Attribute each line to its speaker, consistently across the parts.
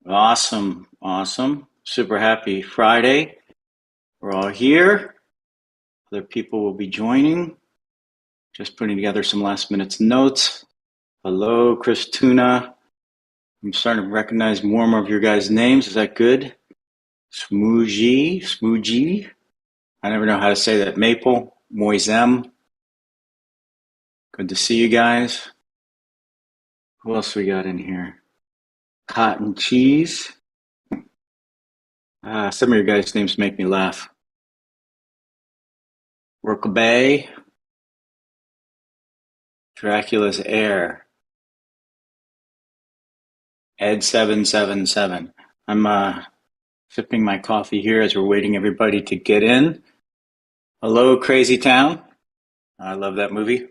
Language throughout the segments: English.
Speaker 1: Awesome, awesome. Super happy Friday. We're all here. Other people will be joining. Just putting together some last minute notes. Hello, Chris Tuna. I'm starting to recognize more and more of your guys' names. Is that good? Smoogie. I never know how to say that. Maple, Moisem. Good to see you guys. Who else we got in here? Cotton Cheese. Some of your guys' names make me laugh. Rook Bay. Dracula's Heir. Ed777. I'm sipping my coffee here as we're waiting everybody to get in. Hello, Crazy Town. I love that movie.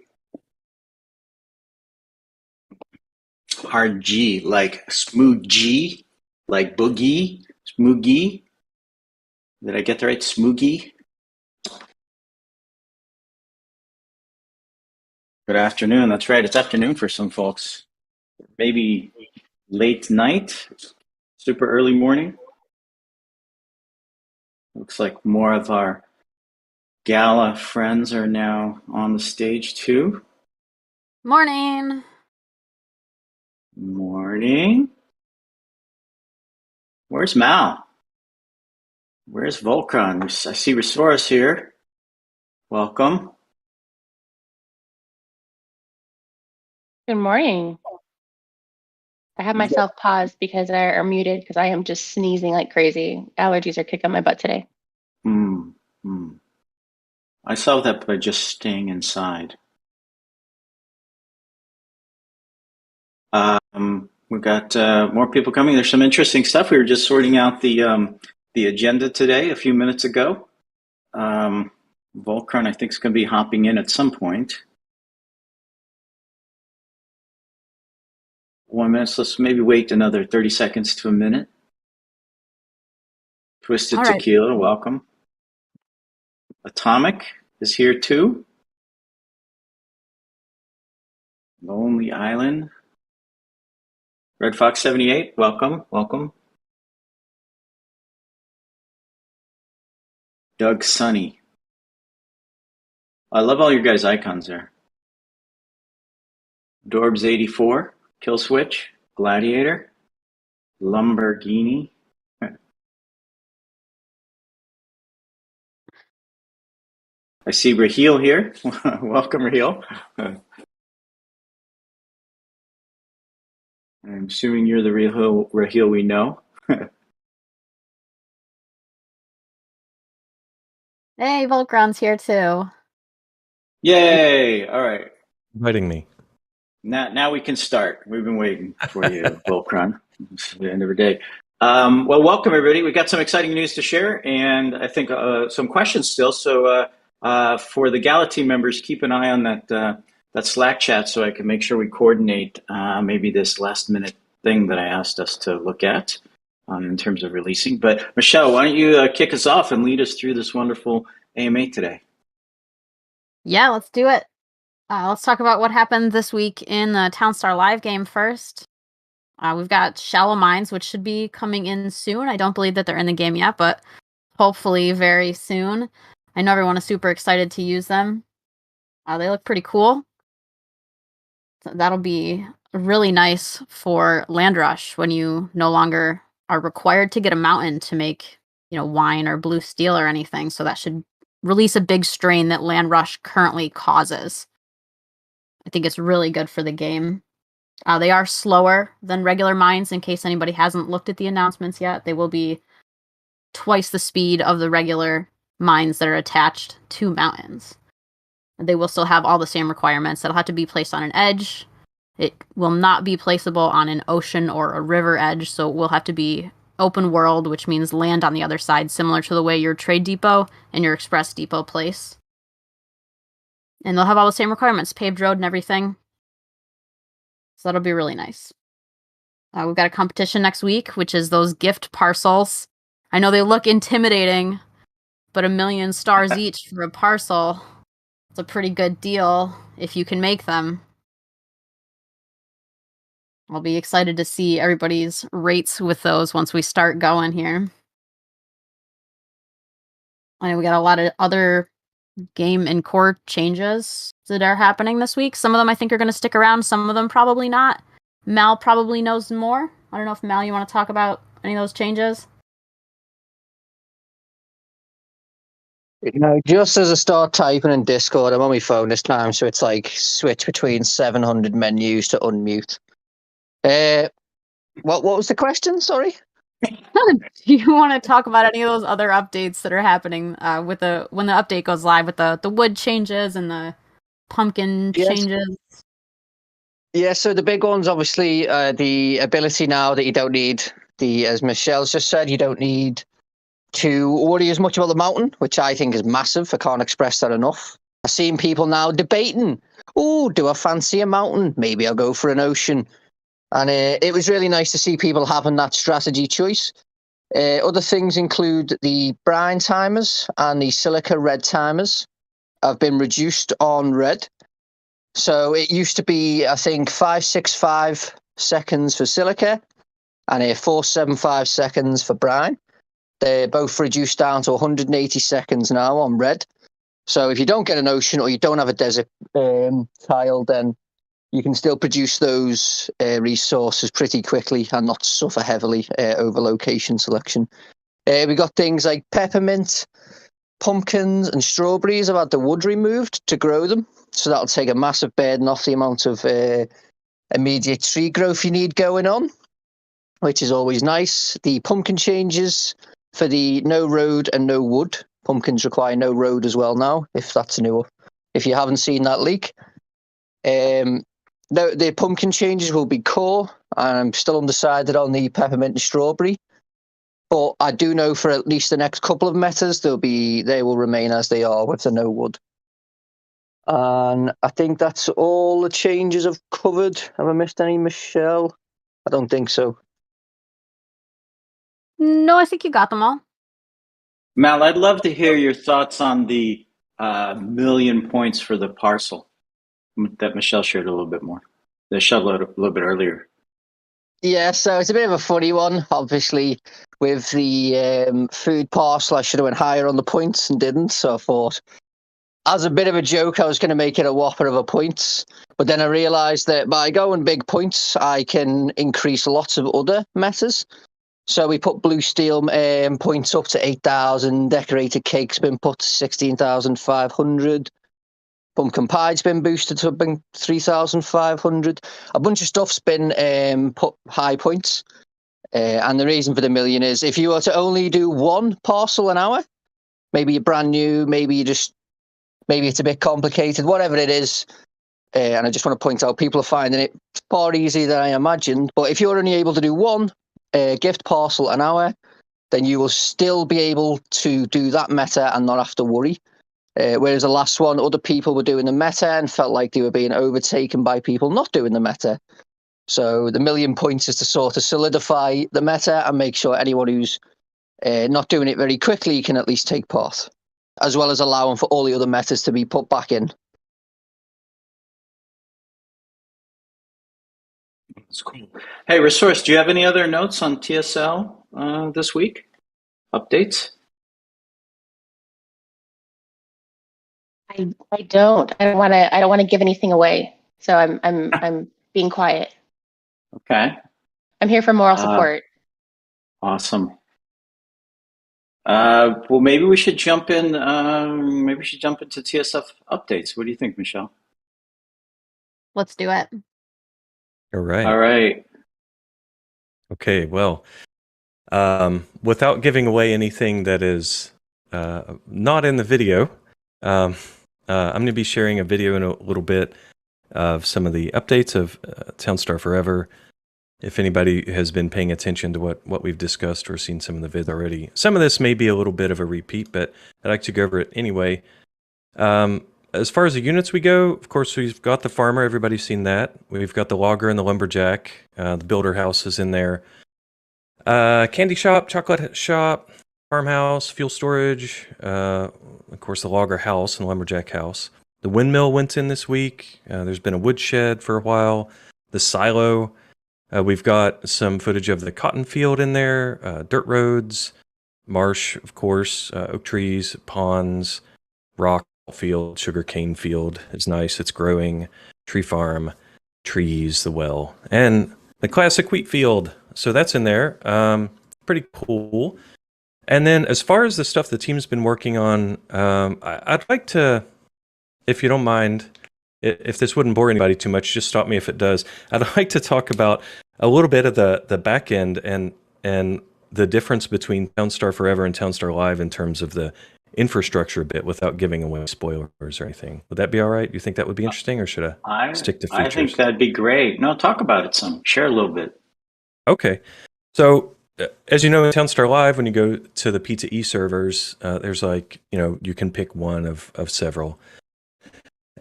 Speaker 1: Hard G, like Smoogie, like Boogie, Smoogie. Did I get that right? Smoogie. Good afternoon. That's right. It's afternoon for some folks. Maybe late night, super early morning. Looks like more of our Gala friends are now on the stage too.
Speaker 2: Morning.
Speaker 1: Morning. Where's Mal? Where's Volcron? I see Resource here. Welcome.
Speaker 3: Good morning. I have myself paused because are muted because I am just sneezing like crazy. Allergies are kicking my butt today.
Speaker 1: I solved that by just staying inside. We've got more people coming. There's some interesting stuff. We were just sorting out the agenda today a few minutes ago. Volcron, I think, is going to be hopping in at some point. 1 minute. So let's maybe wait another 30 seconds to a minute. Twisted
Speaker 2: All right.
Speaker 1: Tequila, welcome. Atomic is here too. Lonely Island. Red Fox 78, welcome. Doug Sunny. I love all your guys' icons there. Dorbs 84, Kill Switch, Gladiator, Lumberghini. I see Raheel here. Welcome, Raheel. I'm assuming you're the Raheel we know.
Speaker 2: Hey, Volcron's here too.
Speaker 1: Yay! All right.
Speaker 4: Inviting me.
Speaker 1: Now we can start. We've been waiting for you, Volcron. It's the end of the day. Well, welcome everybody. We've got some exciting news to share, and I think some questions still. So for the Gala team members, keep an eye on that Slack chat so I can make sure we coordinate maybe this last minute thing that I asked us to look at in terms of releasing. But Michelle, why don't you kick us off and lead us through this wonderful AMA today?
Speaker 2: Yeah, let's do it. Let's talk about what happened this week in the Townstar live game first. We've got Shallow Mines, which should be coming in soon. I don't believe that they're in the game yet, but hopefully very soon. I know everyone is super excited to use them. They look pretty cool. So that'll be really nice for Land Rush when you no longer are required to get a mountain to make, wine or blue steel or anything. So that should release a big strain that Land Rush currently causes. I think it's really good for the game. They are slower than regular mines, in case anybody hasn't looked at the announcements yet. They will be twice the speed of the regular mines that are attached to mountains. They will still have all the same requirements. It'll have to be placed on an edge. It will not be placeable on an ocean or a river edge, so it will have to be open world, which means land on the other side, similar to the way your trade depot and your express depot place. And they'll have all the same requirements, paved road and everything. So that'll be really nice. We've got a competition next week, which is those gift parcels. I know they look intimidating, but 1 million stars each for a parcel. It's a pretty good deal if you can make them. I'll be excited to see everybody's rates with those once we start going here. I know we got a lot of other game and core changes that are happening this week. Some of them I think are going to stick around. Some of them probably not. Mal probably knows more. I don't know if Mal, you want to talk about any of those changes?
Speaker 4: Just as I start typing in Discord, I'm on my phone this time, so it's like switch between 700 menus to unmute. What was the question? Sorry.
Speaker 2: Do you want to talk about any of those other updates that are happening when the update goes live with the wood changes and the pumpkin changes?
Speaker 4: Yeah, so the big ones, obviously, the ability now that you don't need as Michelle's just said, you don't need to worry as much about the mountain, which I think is massive. I can't express that enough. I've seen people now debating, do I fancy a mountain? Maybe I'll go for an ocean. And it was really nice to see people having that strategy choice. Other things include the brine timers and the silica red timers have been reduced on red. So it used to be, I think, 565 seconds for silica and 475 seconds for brine. They're both reduced down to 180 seconds now on red. So if you don't get an ocean or you don't have a desert tile, then you can still produce those resources pretty quickly and not suffer heavily over location selection. We got things like peppermint, pumpkins and strawberries have had the wood removed to grow them. So that'll take a massive burden off the amount of immediate tree growth you need going on, which is always nice. The pumpkin changes for the no road and no wood. Pumpkins require no road as well now, if that's new. If you haven't seen that leak. The pumpkin changes will be core, and I'm still undecided on the peppermint and strawberry. But I do know for at least the next couple of metas, they will remain as they are with the no wood. And I think that's all the changes I've covered. Have I missed any, Michelle? I don't think so.
Speaker 2: No, I think you got them all.
Speaker 1: Mal, I'd love to hear your thoughts on the 1,000,000 points for the parcel that Michelle shared a little bit more. They shared a little bit earlier.
Speaker 4: Yeah, so it's a bit of a funny one. Obviously, with the food parcel, I should have went higher on the points and didn't. So I thought, as a bit of a joke, I was going to make it a whopper of a points. But then I realised that by going big points, I can increase lots of other metas. So we put blue steel points up to 8,000. Decorated cake's been put to 16,500. Pumpkin pie's been boosted to 3,500. A bunch of stuff's been put high points. And the reason for the 1,000,000 is if you were to only do one parcel an hour, maybe you're brand new, maybe it's a bit complicated, whatever it is. And I just want to point out, people are finding it far easier than I imagined. But if you're only able to do one gift parcel an hour, then you will still be able to do that meta and not have to worry. Whereas the last one, other people were doing the meta and felt like they were being overtaken by people not doing the meta. So the 1,000,000 points is to sort of solidify the meta and make sure anyone who's not doing it very quickly can at least take part, as well as allowing for all the other metas to be put back in.
Speaker 1: That's cool. Hey, Resource, do you have any other notes on TSL this week? Updates?
Speaker 3: I don't. I don't want to give anything away. So I'm being quiet.
Speaker 1: Okay.
Speaker 3: I'm here for moral support.
Speaker 1: Awesome. Well, maybe we should jump in. Maybe we should jump into TSF updates. What do you think, Michelle?
Speaker 2: Let's do it.
Speaker 5: All right.
Speaker 1: All right.
Speaker 5: Okay. Well, without giving away anything that is not in the video, I'm going to be sharing a video in a little bit of some of the updates of Townstar Forever. If anybody has been paying attention to what we've discussed or seen some of the vids already, some of this may be a little bit of a repeat, but I'd like to go over it anyway. As far as the units we go, of course, we've got the farmer. Everybody's seen that. We've got the logger and the lumberjack. The builder house is in there. Candy shop, chocolate shop, farmhouse, fuel storage. Of course, the logger house and lumberjack house. The windmill went in this week. There's been a woodshed for a while. The silo. We've got some footage of the cotton field in there, dirt roads, marsh, of course, oak trees, ponds, rock field, sugarcane field. It's nice. It's growing. Tree farm, trees, the well, and the classic wheat field. So that's in there. Pretty cool. And then as far as the stuff the team's been working on, I'd like to, if you don't mind, if this wouldn't bore anybody too much, just stop me if it does. I'd like to talk about a little bit of the back end and the difference between Townstar Forever and Townstar Live in terms of the infrastructure a bit without giving away spoilers or anything. Would that be all right? You think that would be interesting, or should I stick to features?
Speaker 1: I think that'd be great. No, talk about it some. Share a little bit.
Speaker 5: Okay. So as you know, in Townstar Live, when you go to the P2E servers, there's you can pick one of several.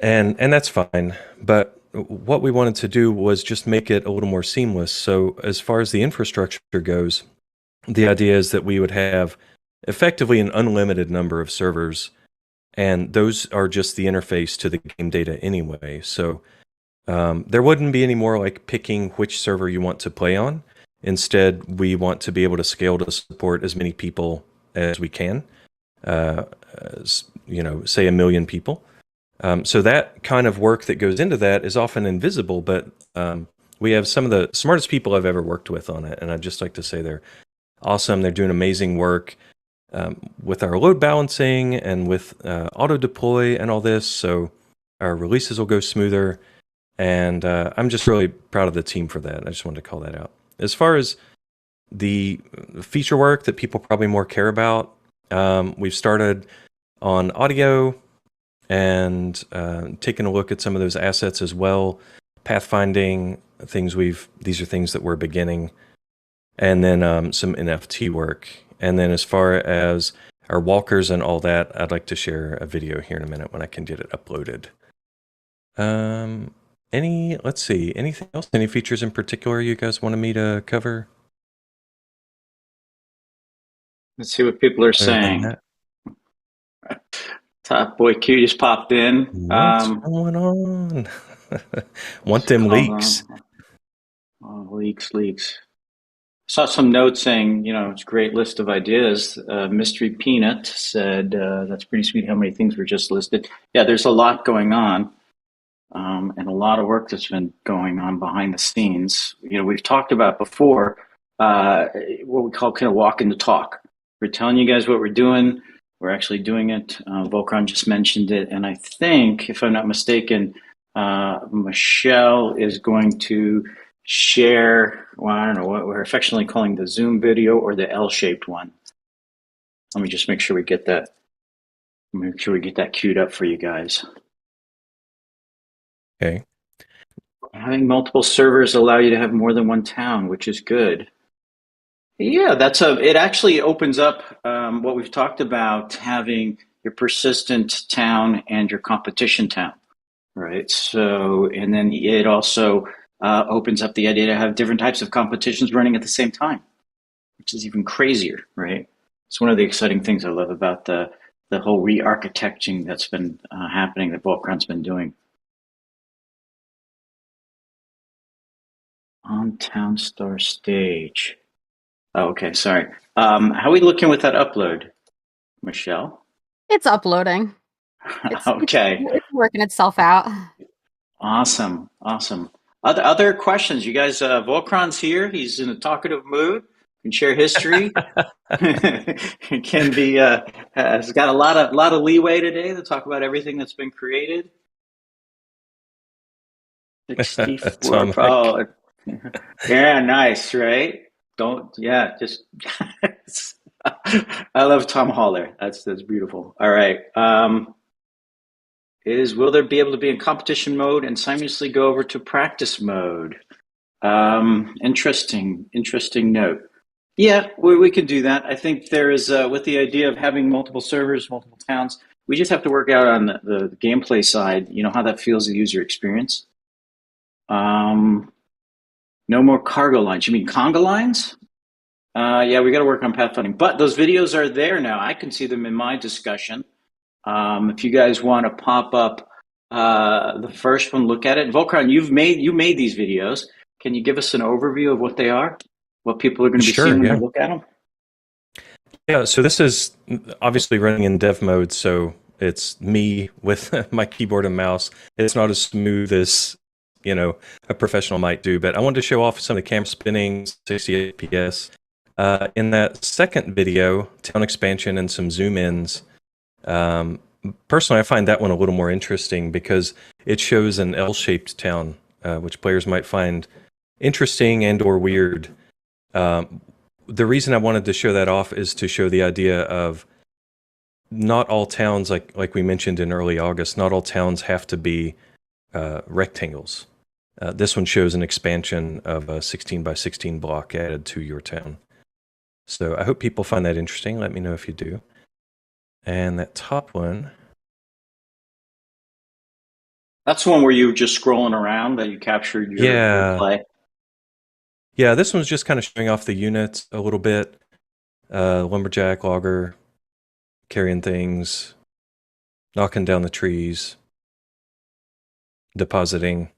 Speaker 5: And that's fine. But what we wanted to do was just make it a little more seamless. So as far as the infrastructure goes, the idea is that we would have effectively an unlimited number of servers, and those are just the interface to the game data anyway. So there wouldn't be any more like picking which server you want to play on. Instead, we want to be able to scale to support as many people as we can, say 1 million people. So that kind of work that goes into that is often invisible, but we have some of the smartest people I've ever worked with on it, and I'd just like to say they're awesome. They're doing amazing work with our load balancing and with auto deploy and all this, so our releases will go smoother, and I'm just really proud of the team for that. I just wanted to call that out. As far as the feature work that people probably more care about, we've started on audio and taking a look at some of those assets as well. Pathfinding things these are things that we're beginning, and then some NFT work. And then as far as our walkers and all that, I'd like to share a video here in a minute when I can get it uploaded. Let's see, anything else? Any features in particular you guys wanted me to cover?
Speaker 1: Let's see what people are saying. Top Boy Q just popped in.
Speaker 5: What's going on? Want them leaks?
Speaker 1: Oh, leaks. Saw some notes saying, it's a great list of ideas. Mystery Peanut said, that's pretty sweet how many things were just listed. Yeah, there's a lot going on, and a lot of work that's been going on behind the scenes. We've talked about before what we call kind of walking the talk. We're telling you guys what we're doing. We're actually doing it. Volcron just mentioned it. And I think, if I'm not mistaken, Michelle is going to share, I don't know what we're affectionately calling the Zoom video or the L-shaped one. Let me just make sure we get that. Make sure we get that queued up for you guys.
Speaker 5: Okay.
Speaker 1: Having multiple servers allow you to have more than one town, which is good. Yeah, it actually opens up what we've talked about, having your persistent town and your competition town, right? So, and then it also opens up the idea to have different types of competitions running at the same time, which is even crazier, right? It's one of the exciting things I love about the whole re-architecting that's been happening, that Volcron's been doing. On Townstar stage. Oh, okay, sorry. How are we looking with that upload, Michelle?
Speaker 2: It's uploading.
Speaker 1: Okay.
Speaker 2: It's working itself out. Awesome.
Speaker 1: Other questions? You guys, Volcron's here. He's in a talkative mood. Can share history. Can be has got a lot of leeway today to talk about everything that's been created. 64. Oh, yeah, nice, right? Just I love Tom Holler. That's beautiful. All right. Will there be able to be in competition mode and simultaneously go over to practice mode? Interesting note. Yeah, we can do that. I think there is, with the idea of having multiple servers, multiple towns, we just have to work out on the gameplay side, how that feels the user experience. No more cargo lines. You mean conga lines? Yeah, we got to work on pathfinding. But those videos are there now. I can see them in my discussion. If you guys want to pop up the first one, look at it. Volcron, you made these videos. Can you give us an overview of what they are? What people are going to be
Speaker 5: Sure,
Speaker 1: seeing when
Speaker 5: yeah.
Speaker 1: they look at them?
Speaker 5: Yeah, so this is obviously running in dev mode, so it's me with my keyboard and mouse. It's not as smooth as, a professional might do, but I wanted to show off some of the camera spinning, 60 FPS. In that second video, town expansion and some zoom ins, personally, I find that one a little more interesting because it shows an L-shaped town, which players might find interesting and or weird. The reason I wanted to show that off is to show the idea of not all towns, like we mentioned in early August, not all towns have to be rectangles. This one shows an expansion of a 16 by 16 block added to your town. So I hope people find that interesting. Let me know if you do. And that top one.
Speaker 1: That's the one where you were just scrolling around that you captured your play.
Speaker 5: Yeah, this one's just kind of showing off the units a little bit. Lumberjack, logger, carrying things, knocking down the trees, depositing.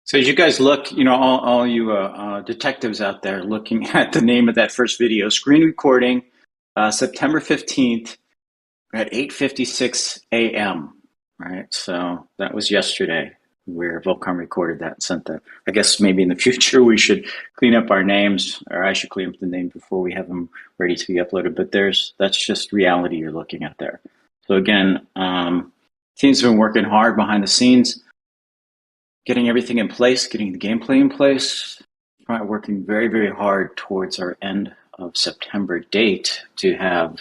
Speaker 1: So as you guys look, all you detectives out there looking at the name of that first video, screen recording, September 15th at 8:56 a.m. Right, so that was yesterday where Volcom recorded that and sent that. I guess maybe in the future we should clean up our names, or I should clean up the names before we have them ready to be uploaded. But that's just reality you're looking at there. So again, teams have been working hard behind the scenes, getting everything in place, getting the gameplay in place, working very, very hard towards our end of September date to have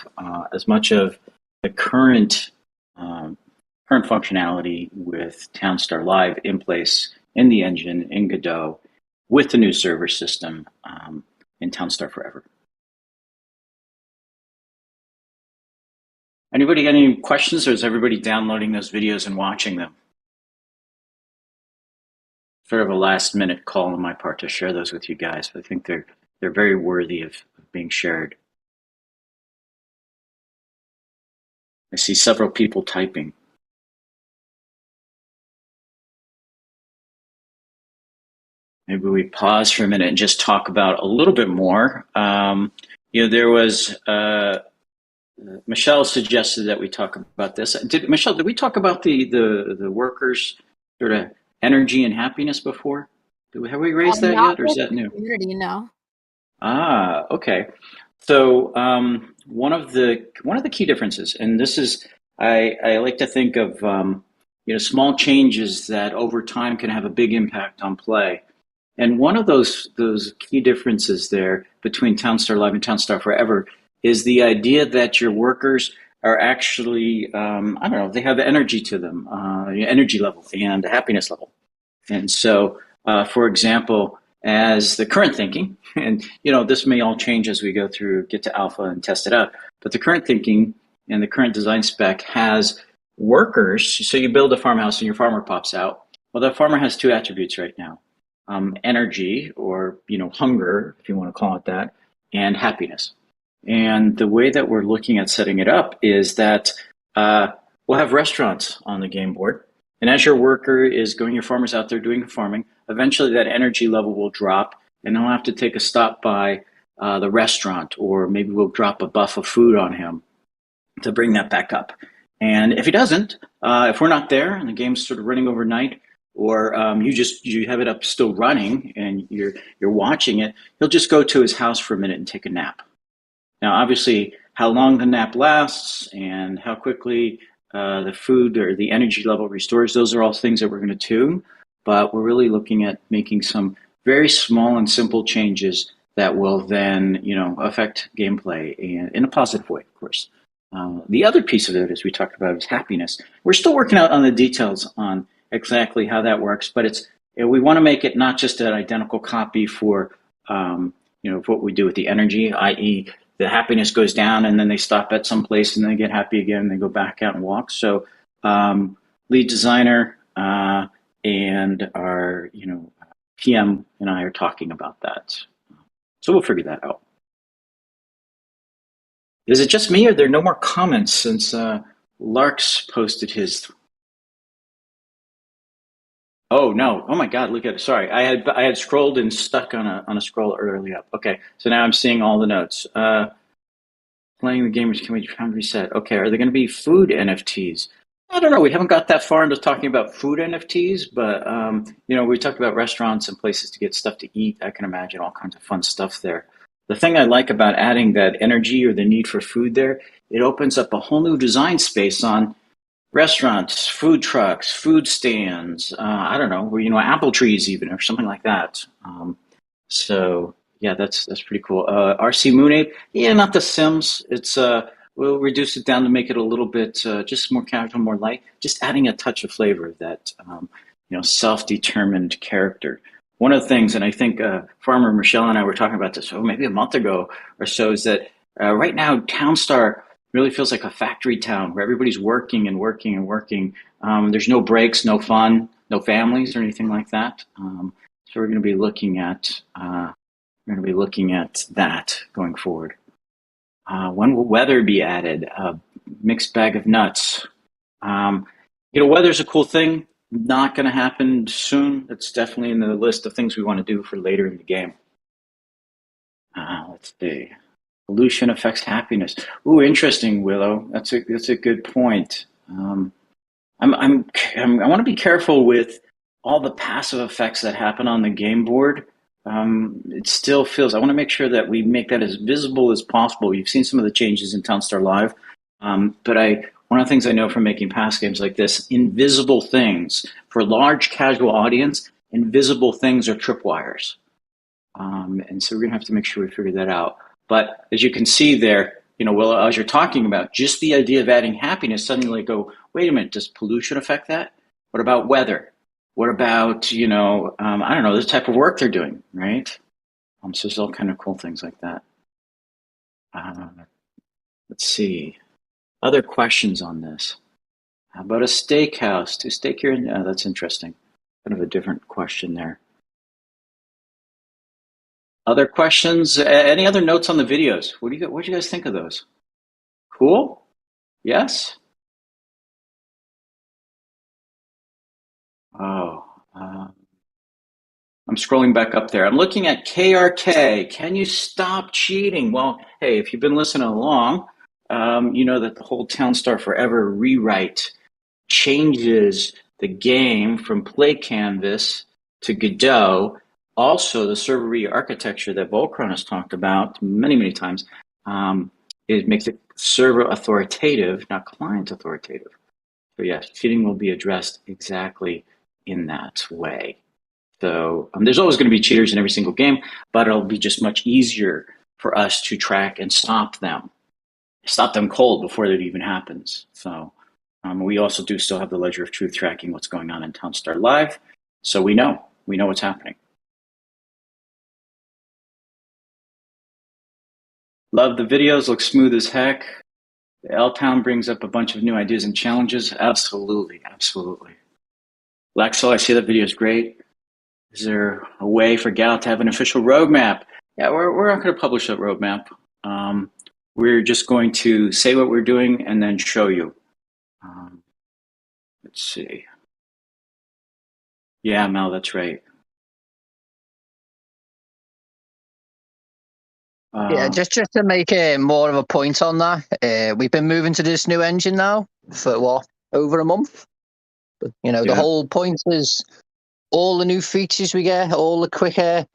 Speaker 1: as much of the current functionality with Townstar Live in place in the engine, in Godot, with the new server system in Townstar Forever. Anybody got any questions, or is everybody downloading those videos and watching them? Sort of a last-minute call on my part to share those with you guys, but I think they're very worthy of being shared. I see several people typing. Maybe we pause for a minute and just talk about a little bit more. There was Michelle suggested that we talk about this. Michelle, did we talk about the workers' sort of energy and happiness before? Have we raised that yet, or is that new?
Speaker 2: Community, no.
Speaker 1: Ah, okay. So one of the key differences, and this is I like to think of small changes that over time can have a big impact on play. And one of those key differences there between Townstar Live and Townstar Forever is the idea that your workers are actually, they have energy to them, energy level and happiness level. And so, for example, as the current thinking, and this may all change as we go through, get to alpha and test it out, but the current thinking and the current design spec has workers. So you build a farmhouse and your farmer pops out. Well, that farmer has two attributes right now. Energy, or hunger, if you want to call it that, and happiness. And the way that we're looking at setting it up is that we'll have restaurants on the game board. And as your worker is going, your farmer's out there doing farming, eventually that energy level will drop, and he'll have to take a stop by the restaurant, or maybe we'll drop a buff of food on him to bring that back up. And if he doesn't, if we're not there and the game's sort of running overnight, or you have it up still running and you're watching it, he'll just go to his house for a minute and take a nap. Now, obviously, how long the nap lasts and how quickly the food or the energy level restores, those are all things that we're going to tune. But we're really looking at making some very small and simple changes that will then, affect gameplay in a positive way, of course. The other piece of it, as we talked about, is happiness. We're still working out on the details on exactly how that works, but we want to make it not just an identical copy for what we do with the energy, i.e. the happiness goes down and then they stop at some place and then they get happy again and they go back out and walk. So lead designer and our PM and I are talking about that. So we'll figure that out. Is it just me, or are there no more comments since Lark's posted his? Oh no! Oh my God! Look at it. Sorry, I had scrolled and stuck on a scroll early up. Okay, so now I'm seeing all the notes. Playing the gamers can we try reset? Okay, are there going to be food NFTs? I don't know. We haven't got that far into talking about food NFTs, but we talked about restaurants and places to get stuff to eat. I can imagine all kinds of fun stuff there. The thing I like about adding that energy or the need for food there, it opens up a whole new design space on restaurants, food trucks, food stands. I don't know, apple trees even or something like that. So yeah, that's pretty cool. RC Moon Ape, yeah, not the Sims. It's we'll reduce it down to make it a little bit just more casual, more light. Just adding a touch of flavor that self-determined character. One of the things, and I think Farmer Michelle and I were talking about this, maybe a month ago or so, is that right now Townstar really feels like a factory town where everybody's working and working and working. There's no breaks, no fun, no families or anything like that. So we're going to be looking at that going forward. When will weather be added? Mixed bag of nuts. Weather's a cool thing. Not going to happen soon. It's definitely in the list of things we want to do for later in the game. Let's see. Pollution affects happiness. Ooh, interesting, Willow. That's a good point. I want to be careful with all the passive effects that happen on the game board. It still feels. I want to make sure that we make that as visible as possible. You've seen some of the changes in Townstar Live, but one of the things I know from making past games like this, invisible things for a large casual audience, invisible things are tripwires, and so we're gonna have to make sure we figure that out. But as you can see there, Willow, as you're talking about, just the idea of adding happiness, suddenly go, wait a minute, does pollution affect that? What about weather? What about, I don't know, the type of work they're doing, right? So there's all kind of cool things like that. Let's see. Other questions on this? How about a steakhouse? To steak here? That's interesting. Kind of a different question there. Other questions? Any other notes on the videos? What do you guys think of those? Cool? Yes? Oh, I'm scrolling back up there. I'm looking at KRK. Can you stop cheating? Well, hey, if you've been listening along, you know that the whole Townstar Forever rewrite changes the game from play canvas to Godot. Also, the server re-architecture that Volcron has talked about many, many times, it makes it server authoritative, not client authoritative. So yes, cheating will be addressed exactly in that way. So there's always going to be cheaters in every single game, but it'll be just much easier for us to track and stop them cold before that even happens. So we also do still have the ledger of truth tracking what's going on in Townstar Live. So we know what's happening. Love the videos, look smooth as heck. The L-Town brings up a bunch of new ideas and challenges. Absolutely, absolutely. Lexel, I see that video is great. Is there a way for Gala to have an official roadmap? Yeah, we're not going to publish that roadmap. We're just going to say what we're doing and then show you. Let's see. Yeah, Mel, that's right.
Speaker 4: Yeah, just to make more of a point on that, we've been moving to this new engine now for over a month. The whole point is all the new features we get, all the quicker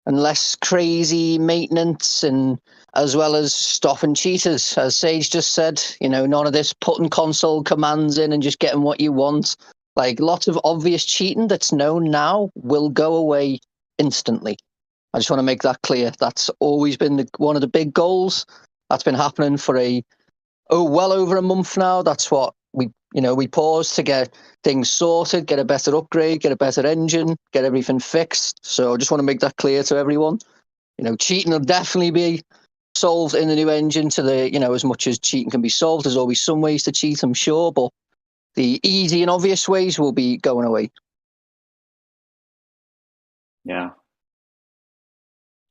Speaker 4: and less crazy maintenance, and as well as stopping cheaters. As Sage just said, none of this putting console commands in and just getting what you want. Like, lots of obvious cheating that's known now will go away instantly. I just want to make that clear. That's always been one of the big goals. That's been happening for well over a month now. That's what we paused to get things sorted, get a better upgrade, get a better engine, get everything fixed. So I just want to make that clear to everyone. Cheating will definitely be solved in the new engine to as much as cheating can be solved. There's always some ways to cheat, I'm sure, but the easy and obvious ways will be going away.
Speaker 1: Yeah.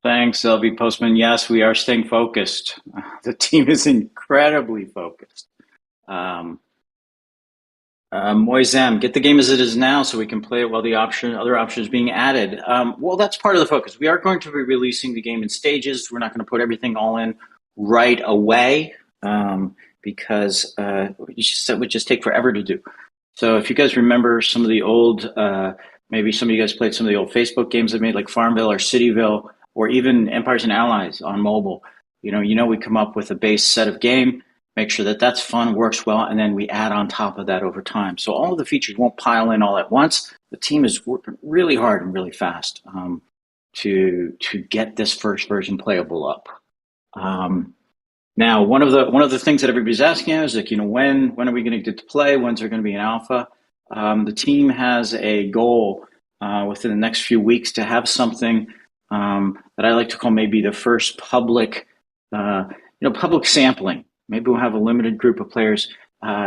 Speaker 1: Thanks, LB Postman. Yes, we are staying focused. The team is incredibly focused. Moizem, get the game as it is now so we can play it while the other option is being added. Well, that's part of the focus. We are going to be releasing the game in stages. We're not going to put everything all in right away because it would just take forever to do. So if you guys remember some of the old, maybe some of you guys played some of the old Facebook games I made, like Farmville or Cityville, or even Empires and Allies on mobile. You know, we come up with a base set of game, make sure that that's fun, works well, and then we add on top of that over time. So all of the features won't pile in all at once. The team is working really hard and really fast to get this first version playable up. Now, one of the things that everybody's asking is like, when are we going to get to play? When's there going to be an alpha? The team has a goal within the next few weeks to have something that I like to call maybe the first public sampling. Maybe we'll have a limited group of players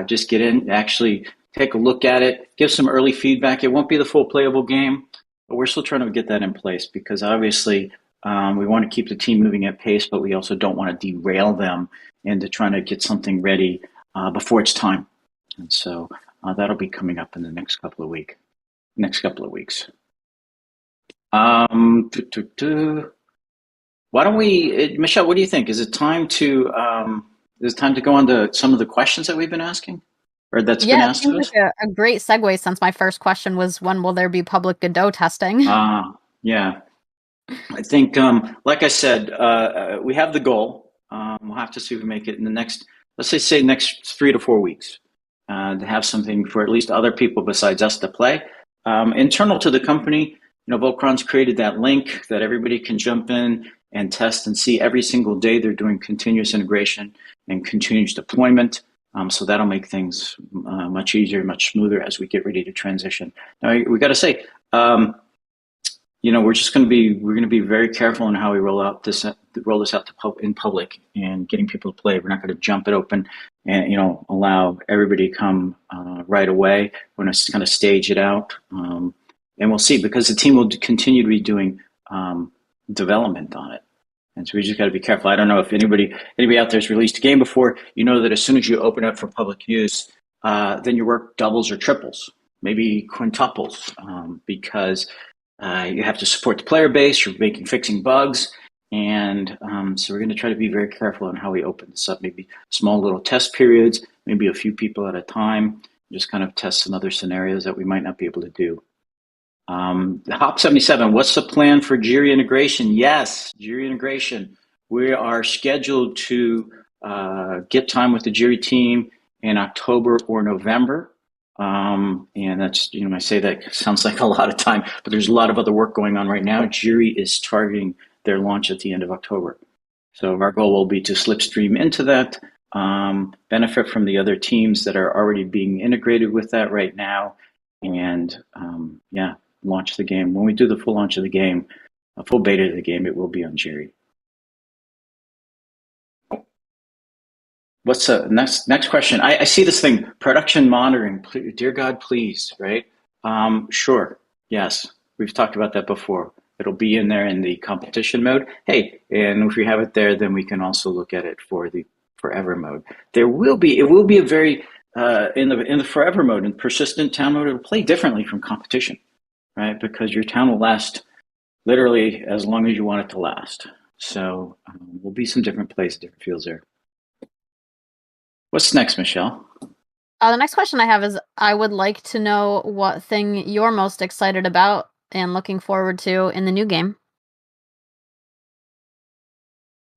Speaker 1: just get in, actually take a look at it, give some early feedback. It won't be the full playable game, but we're still trying to get that in place because obviously we want to keep the team moving at pace, but we also don't want to derail them into trying to get something ready before it's time. And so that'll be coming up in the next couple of weeks. Why don't we, Michelle? What do you think? Is it time to go on to some of the questions that we've been asking, or that's been asked to us?
Speaker 2: Like a great segue since my first question was, when will there be public Godot testing?
Speaker 1: Yeah. I think, like I said, we have the goal. We'll have to see if we make it in the next, let's say next 3 to 4 weeks, to have something for at least other people besides us to play. Internal to the company, Volcron's created that link that everybody can jump in and test and see every single day. They're doing continuous integration and continuous deployment. So that'll make things much easier, much smoother as we get ready to transition. Now we got to say, we're going to be very careful in how we roll this out in public and getting people to play. We're not going to jump it open and allow everybody to come right away. We're going to kind of stage it out, and we'll see, because the team will continue to be doing development on it. And so we just got to be careful. I don't know if anybody out there has released a game before. You know that as soon as you open it for public use, then your work doubles or triples, maybe quintuples, because you have to support the player base. You're fixing bugs, and so we're going to try to be very careful on how we open this up. Maybe small little test periods, maybe a few people at a time, just kind of test some other scenarios that we might not be able to do. Hop77, what's the plan for Jiri integration? Yes, Jiri integration. We are scheduled to get time with the Jiri team in October or November. And that's, I say that sounds like a lot of time, but there's a lot of other work going on right now. Jiri is targeting their launch at the end of October. So our goal will be to slipstream into that, benefit from the other teams that are already being integrated with that right now, and launch the game. When we do the full launch of the game, a full beta of the game, it will be on Jiri. What's the next question? I see this thing, production monitoring. Dear God, please, right? Sure, yes. We've talked about that before. It'll be in there in the competition mode. Hey, and if we have it there, then we can also look at it for the forever mode. It will be a very, in the forever mode, in persistent town mode, it'll play differently from competition, right? Because your town will last literally as long as you want it to last. So there'll be some different plays, different fields there. What's next, Michelle?
Speaker 2: The next question I have is, I would like to know what thing you're most excited about and looking forward to in the new game.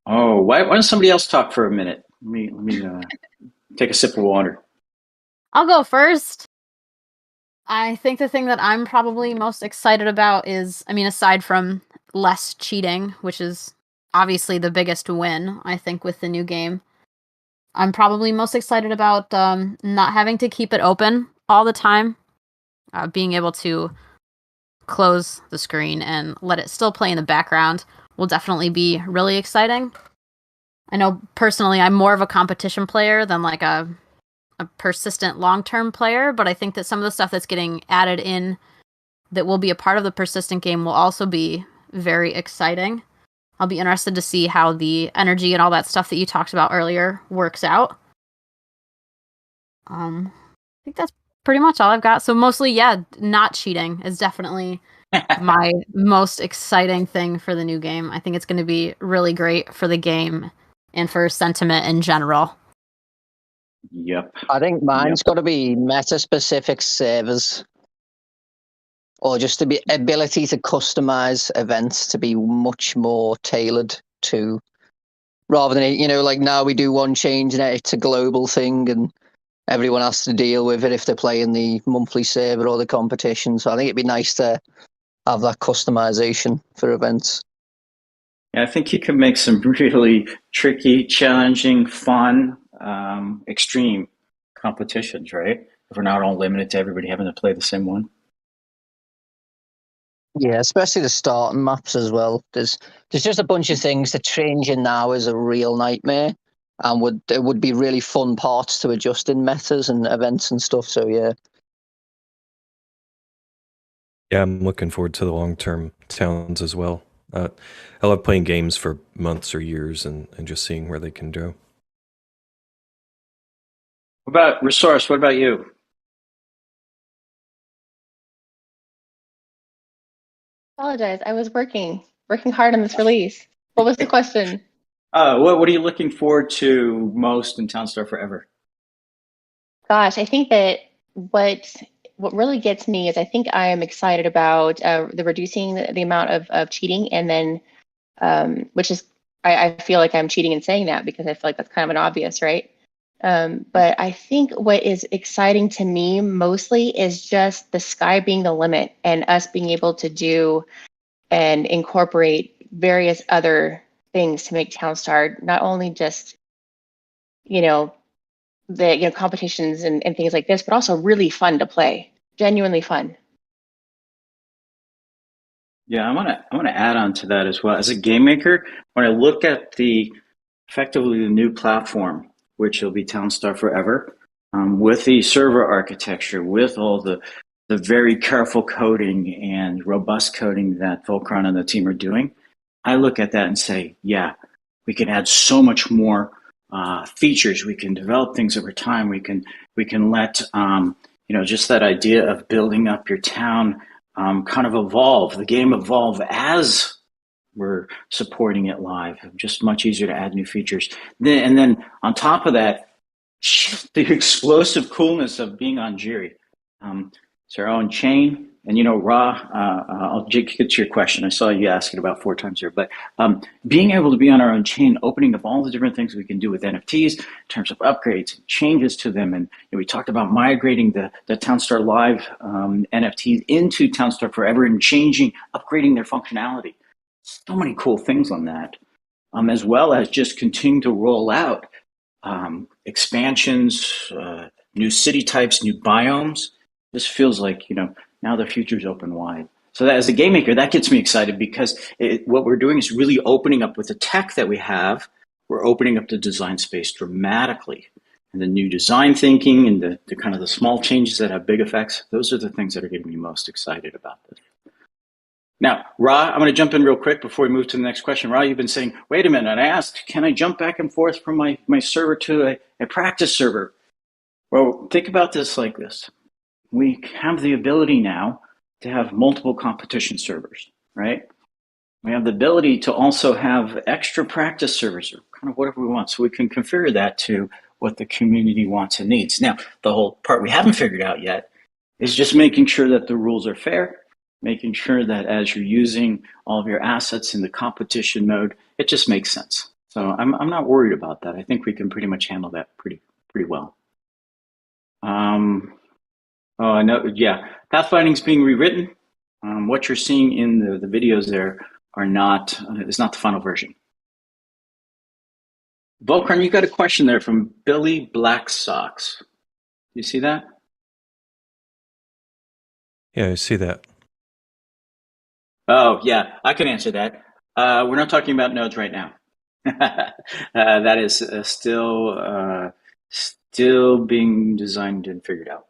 Speaker 1: Oh, why don't somebody else talk for a minute? Let me take a sip of water.
Speaker 2: I'll go first. I think the thing that I'm probably most excited about is, aside from less cheating, which is obviously the biggest win, I think, with the new game, I'm probably most excited about not having to keep it open all the time. Being able to close the screen and let it still play in the background will definitely be really exciting. I know personally I'm more of a competition player than like a persistent long-term player, but I think that some of the stuff that's getting added in that will be a part of the persistent game will also be very exciting. I'll be interested to see how the energy and all that stuff that you talked about earlier works out. I think pretty much all I've got. So mostly, yeah, not cheating is definitely my most exciting thing for the new game. I think it's going to be really great for the game and for sentiment in general.
Speaker 1: Yep.
Speaker 4: I think mine's got to be meta-specific servers, or just the ability to customize events to be much more tailored to, rather than, you know, like now we do one change and it's a global thing and everyone has to deal with it if they're playing the monthly server or the competition. So I think it'd be nice to have that customization for events.
Speaker 1: Yeah, I think you can make some really tricky, challenging, fun, extreme competitions, right? If we're not all limited to everybody having to play the same one.
Speaker 4: Yeah, especially the starting maps as well. There's just a bunch of things that changing now is a real nightmare, and it would be really fun parts to adjust in metas and events and stuff. So yeah.
Speaker 5: Yeah, I'm looking forward to the long-term towns as well. I love playing games for months or years and just seeing where they can go.
Speaker 1: What about Resource? What about you?
Speaker 3: Apologize. I was working hard on this release. What was the question?
Speaker 1: What are you looking forward to most in Townstar Forever?
Speaker 3: Gosh, I think that what really gets me is I think I am excited about the reducing the amount of cheating, and then which is I feel like I'm cheating in saying that because I feel like that's kind of an obvious, right? But I think what is exciting to me mostly is just the sky being the limit and us being able to do and incorporate various other things to make Townstar not only just, the competitions and things like this, but also really fun to play, genuinely fun.
Speaker 1: Yeah, I want to add on to that as well. As a game maker, when I look at effectively the new platform, which will be Townstar Forever, with the server architecture, with all the very careful coding and robust coding that Volcron and the team are doing, I look at that and say, yeah, we can add so much more features. We can develop things over time. We can let just that idea of building up your town kind of evolve. The game evolve as we're supporting it live. Just much easier to add new features. And then on top of that, the explosive coolness of being on Jiri. It's our own chain. And, Ra, I'll get to your question. I saw you ask it about 4 times here. But being able to be on our own chain, opening up all the different things we can do with NFTs in terms of upgrades, changes to them. And we talked about migrating the Townstar Live NFTs into Townstar Forever and upgrading their functionality. So many cool things on that, as well as just continue to roll out expansions, new city types, new biomes. This feels like, now the future's open wide. So that, as a game maker, that gets me excited because what we're doing is really opening up with the tech that we have. We're opening up the design space dramatically. And the new design thinking and the kind of the small changes that have big effects, those are the things that are getting me most excited about this. Now, Ra, I'm going to jump in real quick before we move to the next question. Ra, you've been saying, wait a minute, and I asked, can I jump back and forth from my server to a practice server? Well, think about this like this. We have the ability now to have multiple competition servers, right? We have the ability to also have extra practice servers, or kind of whatever we want. So we can configure that to what the community wants and needs. Now, the whole part we haven't figured out yet is just making sure that the rules are fair, making sure that as you're using all of your assets in the competition mode, it just makes sense. So I'm not worried about that. I think we can pretty much handle that pretty well. Oh, I know. Yeah, pathfinding's being rewritten. What you're seeing in the videos there is not the final version. Volcron, you got a question there from Billy Black Sox. You see that?
Speaker 5: Yeah, I see that.
Speaker 1: Oh, yeah, I can answer that. We're not talking about nodes right now. That is still being designed and figured out.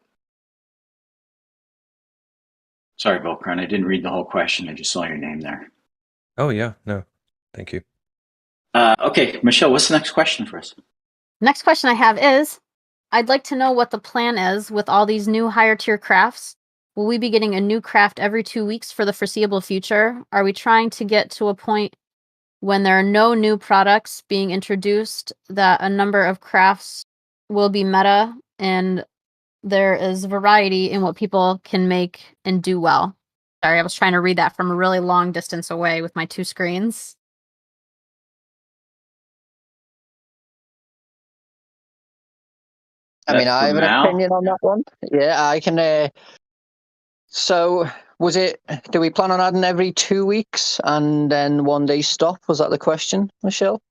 Speaker 1: Sorry, Volcron, I didn't read the whole question. I just saw your name there.
Speaker 5: Oh, yeah. No, thank you.
Speaker 1: Okay, Michelle, what's the next question for us?
Speaker 2: Next question I have is, I'd like to know what the plan is with all these new higher tier crafts. Will we be getting a new craft every 2 weeks for the foreseeable future? Are we trying to get to a point when there are no new products being introduced that a number of crafts will be meta and there is variety in what people can make and do well? Sorry, I was trying to read that from a really long distance away with my 2 screens.
Speaker 4: I mean, I have an opinion on that one. Yeah, I can. So, do we plan on adding every 2 weeks and then 1 day stop? Was that the question, Michelle?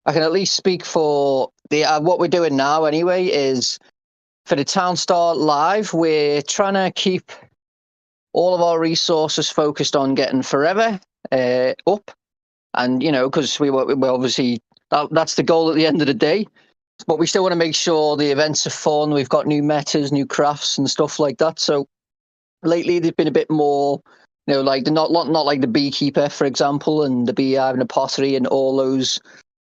Speaker 4: I can at least speak for what we're doing now anyway is for the Townstar Live, we're trying to keep all of our resources focused on getting Forever up. And, because we obviously, that's the goal at the end of the day. But we still want to make sure the events are fun. We've got new metas, new crafts and stuff like that. So lately they've been a bit more, like not like the Beekeeper, for example, and the Beehive and the Pottery and all those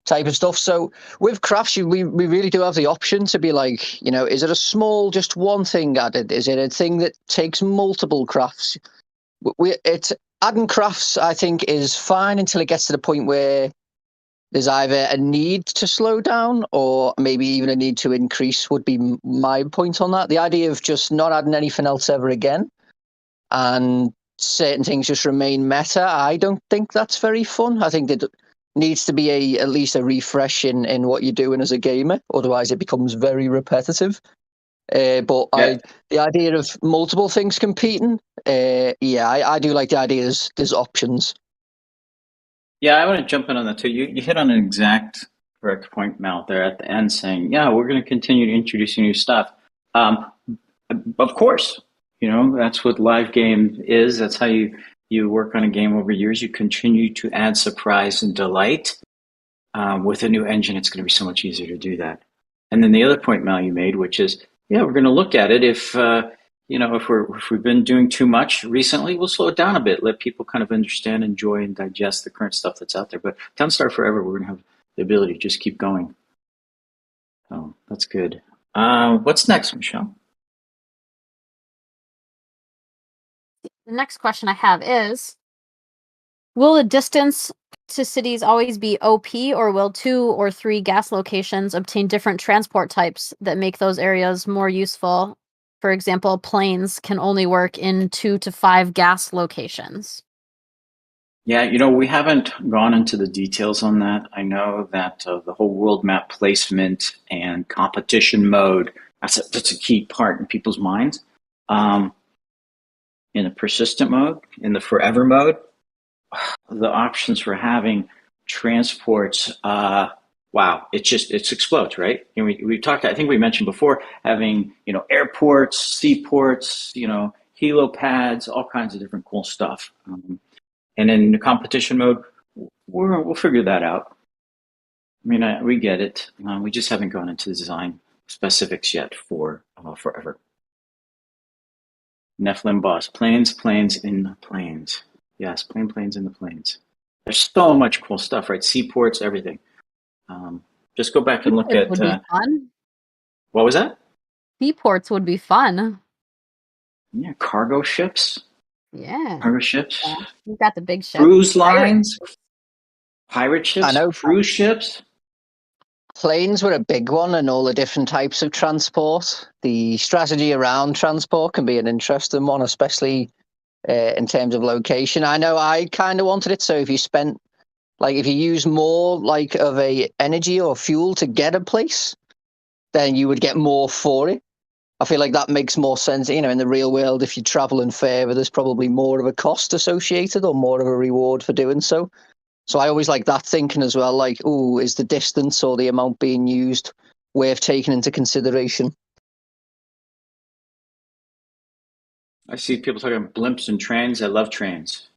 Speaker 4: type of stuff. So with crafts, we really do have the option to be like, is it a small, just one thing added? Is it a thing that takes multiple crafts? It's adding crafts, I think, is fine until it gets to the point where there's either a need to slow down or maybe even a need to increase would be my point on that. The idea of just not adding anything else ever again and certain things just remain meta, I don't think that's very fun. I think that needs to be at least a refresh in what you're doing as a gamer. Otherwise, it becomes very repetitive. The idea of multiple things competing, I do like the idea there's options.
Speaker 1: Yeah, I want to jump in on that too. You hit on an exact correct point, Mel, there at the end saying, yeah, we're going to continue to introduce new stuff. Of course, that's what live game is. That's how you work on a game over years. You continue to add surprise and delight. With a new engine, it's going to be so much easier to do that. And then the other point, Mel, you made, which is, we're going to look at it if we've been doing too much recently, we'll slow it down a bit, let people kind of understand, enjoy, and digest the current stuff that's out there. But Townstar Forever, we're going to have the ability to just keep going. So that's good. What's next, Michelle?
Speaker 2: The next question I have is, will the distance to cities always be OP, or will 2 or 3 gas locations obtain different transport types that make those areas more useful? For example, planes can only work in 2 to 5 gas locations.
Speaker 1: Yeah, we haven't gone into the details on that. I know that the whole world map placement and competition mode, that's a key part in people's minds. In the persistent mode, in the forever mode, the options for having transports, wow, it explodes, right? And we talked, I think we mentioned before, having, airports, seaports, helipads, all kinds of different cool stuff. And in the competition mode, we'll figure that out. I mean, we get it. We just haven't gone into the design specifics yet for forever. Nephilim Boss, planes in the planes. Yes, planes in the planes. There's so much cool stuff, right? Seaports, everything. Just go back and look at.
Speaker 2: Would be fun.
Speaker 1: What was that?
Speaker 2: Seaports would be fun.
Speaker 1: Yeah, cargo ships.
Speaker 2: Yeah.
Speaker 1: Cargo ships.
Speaker 2: Yeah. You've got the big ships.
Speaker 1: Cruise lines. Pirate ships.
Speaker 4: I know.
Speaker 1: Cruise ships.
Speaker 4: Planes were a big one, and all the different types of transport. The strategy around transport can be an interesting one, especially in terms of location. I know I kind of wanted it. So if you use more of a energy or fuel to get a place, then you would get more for it. I feel like that makes more sense. In the real world, if you're traveling further, there's probably more of a cost associated or more of a reward for doing so. So I always like that thinking as well. Like, is the distance or the amount being used worth taking into consideration?
Speaker 1: I see people talking about blimps and trains. I love trains.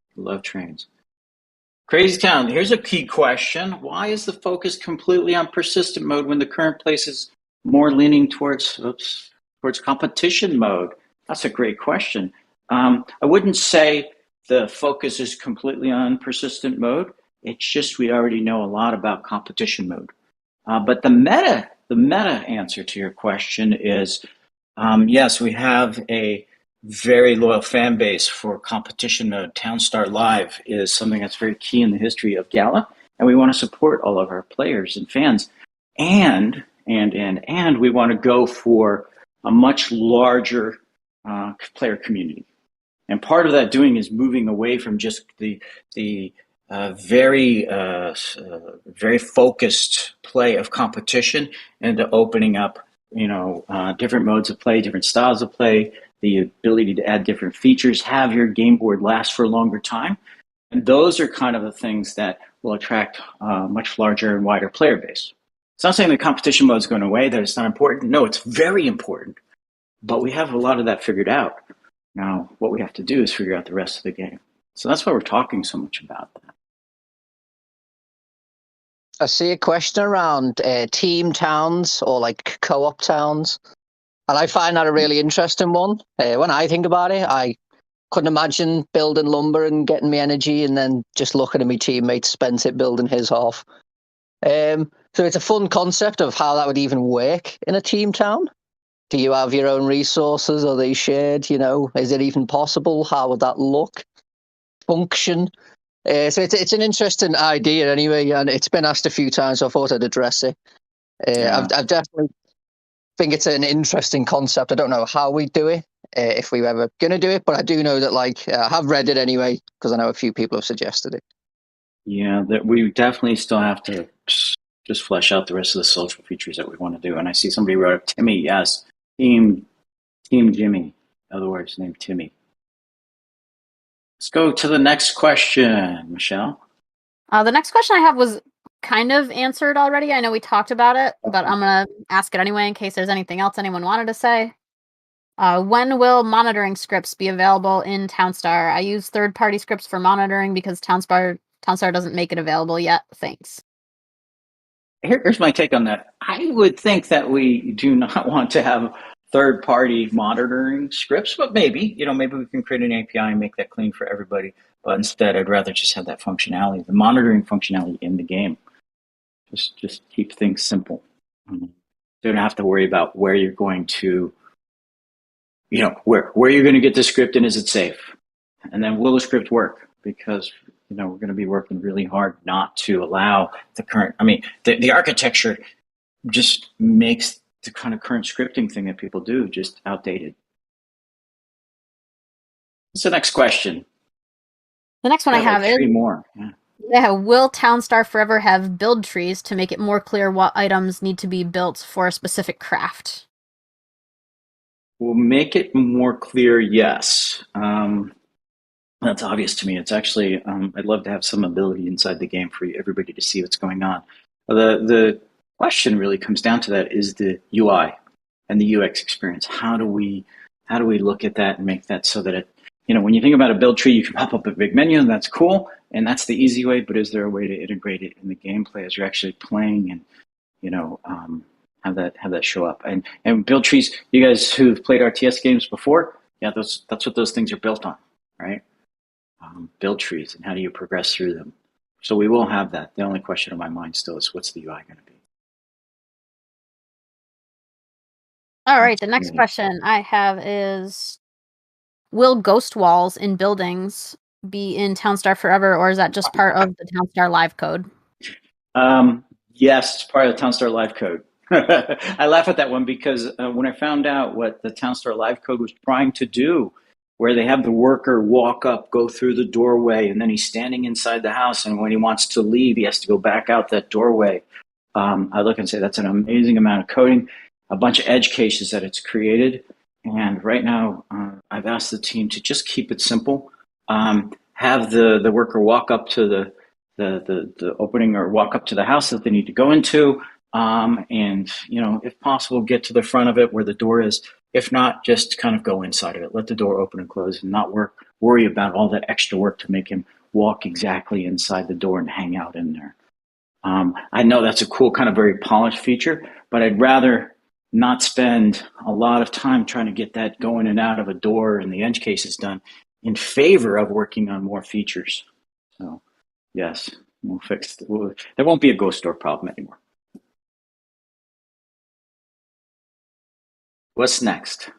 Speaker 1: Crazy Town, here's a key question. Why is the focus completely on persistent mode when the current place is more leaning towards competition mode? That's a great question. I wouldn't say the focus is completely on persistent mode. It's just we already know a lot about competition mode. But the the meta answer to your question is, yes, we have a very loyal fan base for competition mode. Townstar Live is something that's very key in the history of Gala, and we want to support all of our players and fans. And we want to go for a much larger player community. And part of that doing is moving away from just the very focused play of competition into opening up, different modes of play, different styles of play, the ability to add different features, have your game board last for a longer time. And those are kind of the things that will attract a much larger and wider player base. It's not saying the competition mode is going away, that it's not important. No, it's very important. But we have a lot of that figured out. Now, what we have to do is figure out the rest of the game. So that's why we're talking so much about that.
Speaker 4: I see a question around team towns or like co-op towns. And I find that a really interesting one. When I think about it, I couldn't imagine building lumber and getting me energy and then just looking at my teammate spent it building his half. So it's a fun concept of how that would even work in a team town. Do you have your own resources? Are they shared? Is it even possible? How would that look? Function? So it's an interesting idea anyway, and it's been asked a few times, so I thought I'd address it.
Speaker 1: Yeah.
Speaker 4: I definitely think it's an interesting concept. I don't know how we do it, if we were ever going to do it, but I do know that I have read it anyway, because I know a few people have suggested it.
Speaker 1: Yeah, that we definitely still have to just flesh out the rest of the social features that we want to do. And I see somebody wrote up, Timmy, yes, Team Jimmy, in other words, named Timmy. Let's go to the next question, Michelle.
Speaker 2: The next question I have was kind of answered already. I know we talked about it, but I'm going to ask it anyway in case there's anything else anyone wanted to say. When will monitoring scripts be available in Townstar? I use third-party scripts for monitoring because Townstar doesn't make it available yet. Thanks.
Speaker 1: Here's my take on that. I would think that we do not want to have third-party monitoring scripts, but maybe we can create an API and make that clean for everybody. But instead, I'd rather just have that functionality, the monitoring functionality in the game. Just keep things simple. You don't have to worry about where you're going to, where you're going to get the script and is it safe? And then will the script work? Because we're going to be working really hard not to allow the current. The architecture just makes the kind of current scripting thing that people do just outdated. What's the next question?
Speaker 2: The next one I have is
Speaker 1: 3 more.
Speaker 2: Yeah, will Townstar forever have build trees to make it more clear what items need to be built for a specific craft?
Speaker 1: We'll make it more clear, yes. That's obvious to me. It's actually, I'd love to have some ability inside the game for everybody to see what's going on. The question really comes down to that is the UI and the UX experience. How do we look at that and make that so that it, when you think about a build tree, you can pop up a big menu and that's cool. And that's the easy way, but is there a way to integrate it in the gameplay as you're actually playing and, have that show up? And build trees, you guys who've played RTS games before, yeah, that's what those things are built on, right? Build trees and how do you progress through them? So we will have that. The only question in my mind still is what's the UI going to be?
Speaker 2: All right, the next question I have is, will ghost walls in buildings be in Townstar forever, or is that just part of the Townstar Live code?
Speaker 1: Yes, it's part of the Townstar Live code. I laugh at that one because when I found out what the Townstar Live code was trying to do, where they have the worker walk up, go through the doorway, and then he's standing inside the house, and when he wants to leave, he has to go back out that doorway. I look and say that's an amazing amount of coding, a bunch of edge cases that it's created. And right now, I've asked the team to just keep it simple. Have the worker walk up to the opening or walk up to the house that they need to go into. And, if possible, get to the front of it where the door is. If not, just kind of go inside of it. Let the door open and close and not worry about all that extra work to make him walk exactly inside the door and hang out in there. I know that's a cool, kind of very polished feature, but I'd rather not spend a lot of time trying to get that going and out of a door and the edge cases done in favor of working on more features. So, yes, we'll fix it. There won't be a ghost door problem anymore. What's next?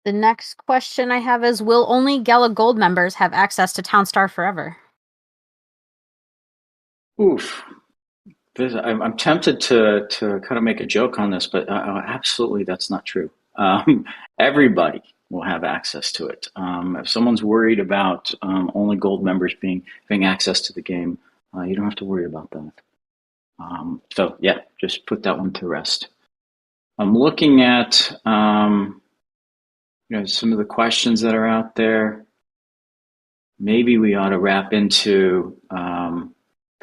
Speaker 2: The next question I have is, will only Gala Gold members have access to Townstar forever?
Speaker 1: Oof. I'm tempted to kind of make a joke on this, but absolutely that's not true. Everybody will have access to it. If someone's worried about only gold members having access to the game, you don't have to worry about that. So yeah, just put that one to rest. I'm looking at some of the questions that are out there. Maybe we ought to wrap into the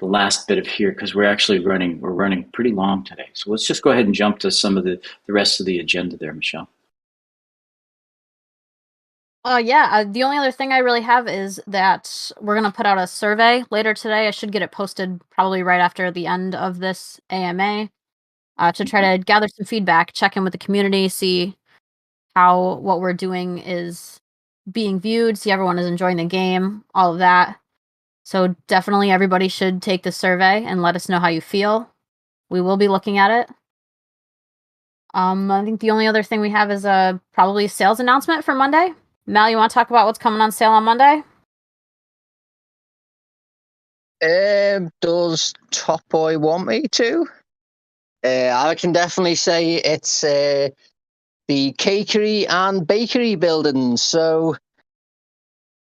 Speaker 1: last bit of here, because we're running pretty long today. So let's just go ahead and jump to some of the rest of the agenda there, Michelle.
Speaker 2: The only other thing I really have is that we're going to put out a survey later today. I should get it posted probably right after the end of this AMA to try to gather some feedback, check in with the community, see how what we're doing is being viewed, see everyone is enjoying the game, all of that. So definitely everybody should take the survey and let us know how you feel. We will be looking at it. I think the only other thing we have is probably a sales announcement for Monday. Mal, you want to talk about what's coming on sale on Monday?
Speaker 4: Does Top Boy want me to? I can definitely say it's the cakery and bakery buildings. So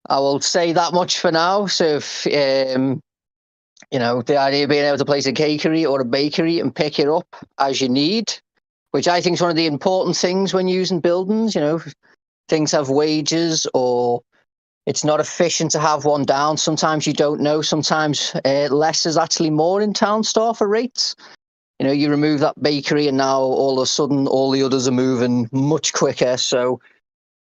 Speaker 4: I will say that much for now. So if the idea of being able to place a cakery or a bakery and pick it up as you need, which I think is one of the important things when using buildings. Things have wages, or it's not efficient to have one down. Sometimes you don't know. Sometimes less is actually more in Townstar for rates. You remove that bakery and now all of a sudden all the others are moving much quicker. So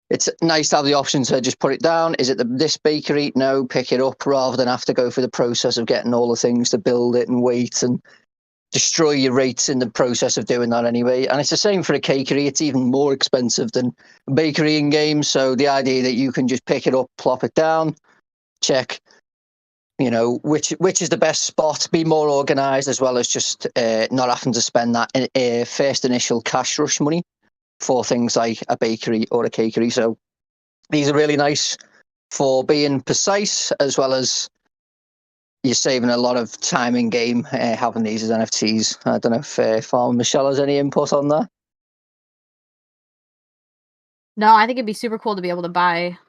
Speaker 4: it's nice to have the option to just put it down. Is it this bakery? No, pick it up, rather than have to go through the process of getting all the things to build it and wait and destroy your rates in the process of doing that anyway. And it's the same for a cakery. It's even more expensive than a bakery in games. So the idea that you can just pick it up, plop it down, check, which is the best spot, be more organized, as well as just not having to spend that first initial cash rush money for things like a bakery or a cakery. So these are really nice for being precise, as well as you're saving a lot of time in game having these as NFTs. I don't know if Farmer Michelle has any input on that.
Speaker 2: No, I think it'd be super cool to be able to buy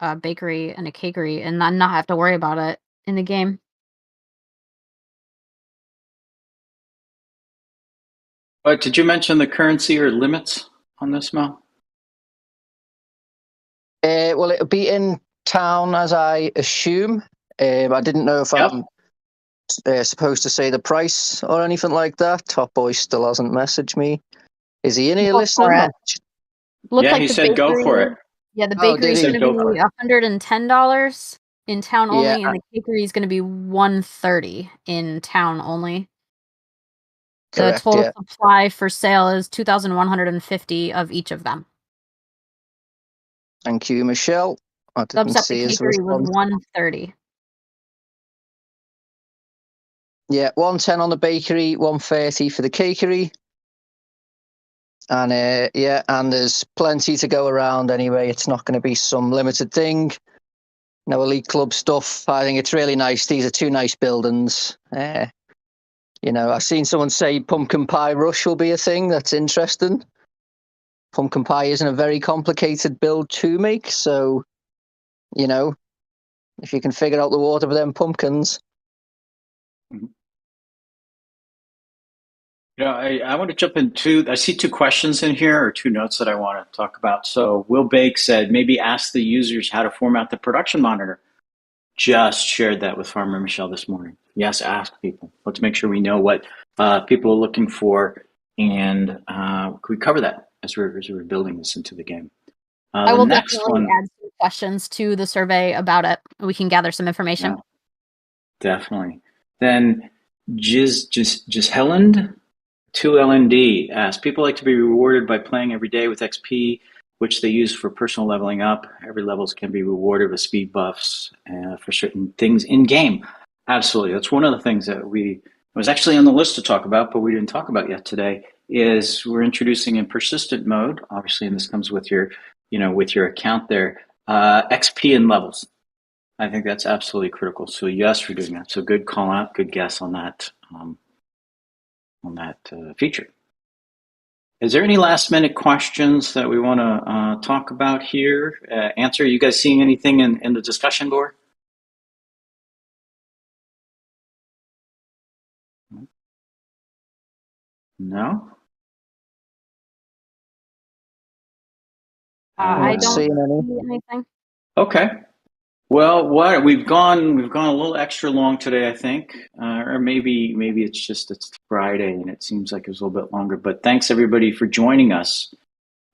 Speaker 2: a bakery and a cakery and not have to worry about it in the game.
Speaker 1: But did you mention the currency or limits on this, Mel?
Speaker 4: Well, it'll be in town, as I assume. I didn't know if I'm supposed to say the price or anything like that. Top Boy still hasn't messaged me. Is he in here listening?
Speaker 1: He said go for it.
Speaker 2: Yeah, the bakery is going to be $110 in town only, and the cakery is going to be $130 in town only. Correct, the total supply for sale is 2,150 of each of them.
Speaker 4: Thank you, Michelle. I didn't see his
Speaker 2: response. Was $130.
Speaker 4: Yeah, 110 on the bakery, 130 for the cakery. And and there's plenty to go around anyway. It's not going to be some limited thing. No Elite Club stuff. I think it's really nice. These are two nice buildings. I've seen someone say Pumpkin Pie Rush will be a thing. That's interesting. Pumpkin Pie isn't a very complicated build to make. So, if you can figure out the water for them pumpkins.
Speaker 1: Mm-hmm. I want to jump into, I see two questions in here, or two notes that I want to talk about. So Will Bake said, maybe ask the users how to format the production monitor. Just shared that with Farmer Michelle this morning. Yes, ask people. Let's make sure we know what people are looking for, and we cover that as we're building this into the game.
Speaker 2: I will definitely add some questions to the survey about it. We can gather some information.
Speaker 1: Yeah, definitely. Then Helland 2LND asks, people like to be rewarded by playing every day with XP, which they use for personal leveling up. Every levels can be rewarded with speed buffs for certain things in game. Absolutely. That's one of the things that was actually on the list to talk about, but we didn't talk about yet today, is we're introducing in persistent mode, obviously, and this comes with your, with your account there, XP and levels. I think that's absolutely critical. So yes, we're doing that. So good call out, good guess on that feature. Is there any last minute questions that we want to talk about here? Answer? You guys seeing anything in the discussion board? No.
Speaker 2: I don't see
Speaker 4: any.
Speaker 2: anything.
Speaker 1: Okay. Well, what we've gone a little extra long today, I think, or maybe it's Friday and it seems like it was a little bit longer. But thanks everybody for joining us,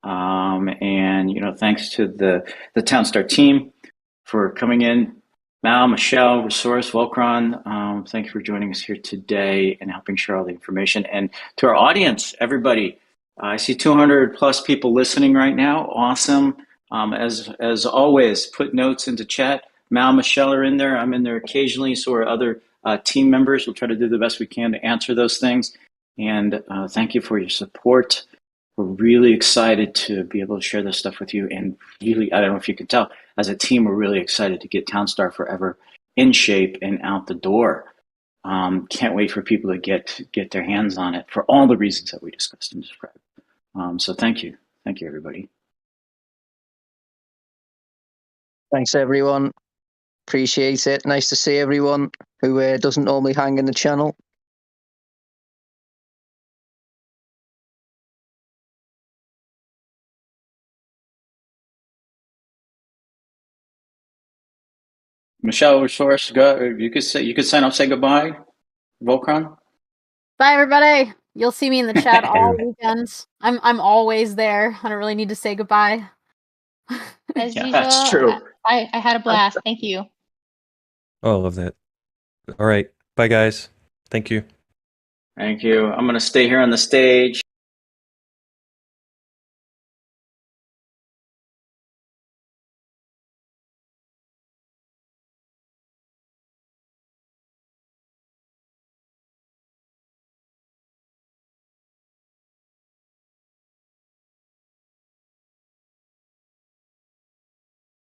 Speaker 1: and thanks to the Townstar team for coming in. Mal, Michelle, Resource, Volcron, thank you for joining us here today and helping share all the information. And to our audience, everybody, I see 200 plus people listening right now. Awesome. As always, put notes into chat. Mal, Michelle are in there. I'm in there occasionally. So are other team members. We'll try to do the best we can to answer those things. And thank you for your support. We're really excited to be able to share this stuff with you. And really, I don't know if you can tell, as a team, we're really excited to get Townstar Forever in shape and out the door. Can't wait for people to get their hands on it for all the reasons that we discussed and described. So thank you. Thank you, everybody.
Speaker 4: Thanks, everyone. Appreciate it. Nice to see everyone who doesn't normally hang in the channel.
Speaker 1: Michelle, Resource, go. You could sign off, say goodbye. Volcron.
Speaker 2: Bye, everybody. You'll see me in the chat all weekends. I'm always there. I don't really need to say goodbye.
Speaker 3: As usual,
Speaker 1: that's true.
Speaker 3: I had a blast. Thank you.
Speaker 5: Oh, I love that. All right. Bye, guys. Thank you.
Speaker 1: Thank you. I'm going to stay here on the stage.